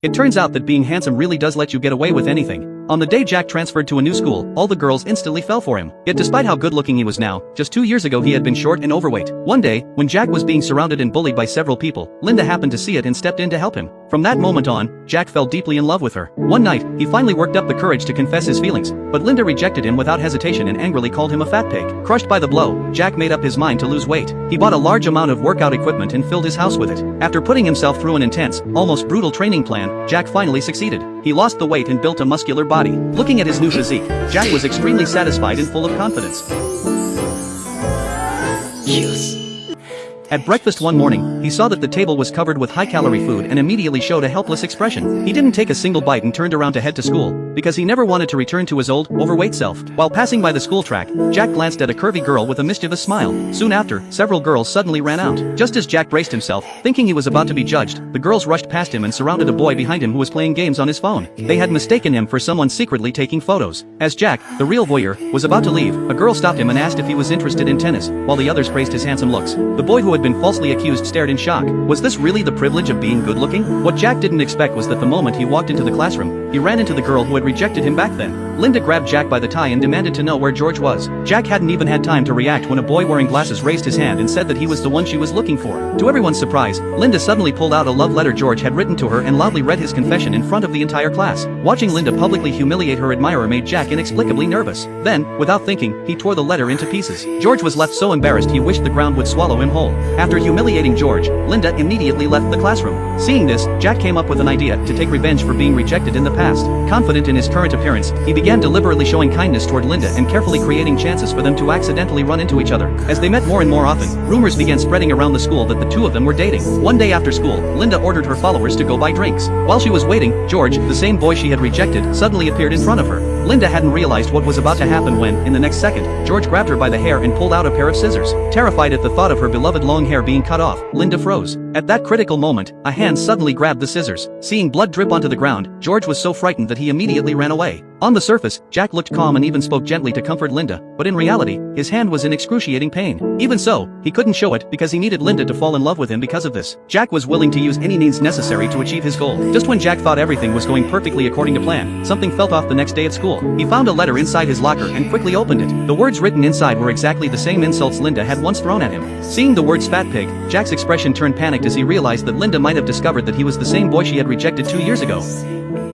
It turns out that being handsome really does let you get away with anything. On the day Jack transferred to a new school, all the girls instantly fell for him. Yet despite how good looking he was now, just 2 years ago he had been short and overweight. One day, when Jack was being surrounded and bullied by several people, Linda happened to see it and stepped in to help him. From that moment on, Jack fell deeply in love with her. One night, he finally worked up the courage to confess his feelings, but Linda rejected him without hesitation and angrily called him a fat pig. Crushed by the blow, Jack made up his mind to lose weight. He bought a large amount of workout equipment and filled his house with it. After putting himself through an intense, almost brutal training plan, Jack finally succeeded. He lost the weight and built a muscular body. Looking at his new physique, Jack was extremely satisfied and full of confidence. At breakfast one morning, he saw that the table was covered with high-calorie food and immediately showed a helpless expression. He didn't take a single bite and turned around to head to school, because he never wanted to return to his old, overweight self. While passing by the school track, Jack glanced at a curvy girl with a mischievous smile. Soon after, several girls suddenly ran out. Just as Jack braced himself, thinking he was about to be judged, the girls rushed past him and surrounded a boy behind him who was playing games on his phone. They had mistaken him for someone secretly taking photos. As Jack, the real voyeur, was about to leave, a girl stopped him and asked if he was interested in tennis, while the others praised his handsome looks. The boy who had been falsely accused stared in shock. Was this really the privilege of being good-looking? What Jack didn't expect was that the moment he walked into the classroom, he ran into the girl who had rejected him back then. Linda grabbed Jack by the tie and demanded to know where George was. Jack hadn't even had time to react when a boy wearing glasses raised his hand and said that he was the one she was looking for. To everyone's surprise, Linda suddenly pulled out a love letter George had written to her and loudly read his confession in front of the entire class. Watching Linda publicly humiliate her admirer made Jack inexplicably nervous. Then, without thinking, he tore the letter into pieces. George was left so embarrassed he wished the ground would swallow him whole. After humiliating George, Linda immediately left the classroom. Seeing this, Jack came up with an idea to take revenge for being rejected in the past. Confident in his current appearance, he began deliberately showing kindness toward Linda and carefully creating chances for them to accidentally run into each other. As they met more and more often, rumors began spreading around the school that the two of them were dating. One day after school, Linda ordered her followers to go buy drinks. While she was waiting, George, the same boy she had rejected, suddenly appeared in front of her. Linda hadn't realized what was about to happen when, in the next second, George grabbed her by the hair and pulled out a pair of scissors. Terrified at the thought of her beloved long hair being cut off, Linda froze. At that critical moment, a hand suddenly grabbed the scissors. Seeing blood drip onto the ground, George was so frightened that he immediately ran away. On the surface, Jack looked calm and even spoke gently to comfort Linda, but in reality, his hand was in excruciating pain. Even so, he couldn't show it because he needed Linda to fall in love with him because of this. Jack was willing to use any means necessary to achieve his goal. Just when Jack thought everything was going perfectly according to plan, something felt off the next day at school. He found a letter inside his locker and quickly opened it. The words written inside were exactly the same insults Linda had once thrown at him. Seeing the words fat pig, Jack's expression turned panicked as he realized that Linda might have discovered that he was the same boy she had rejected 2 years ago.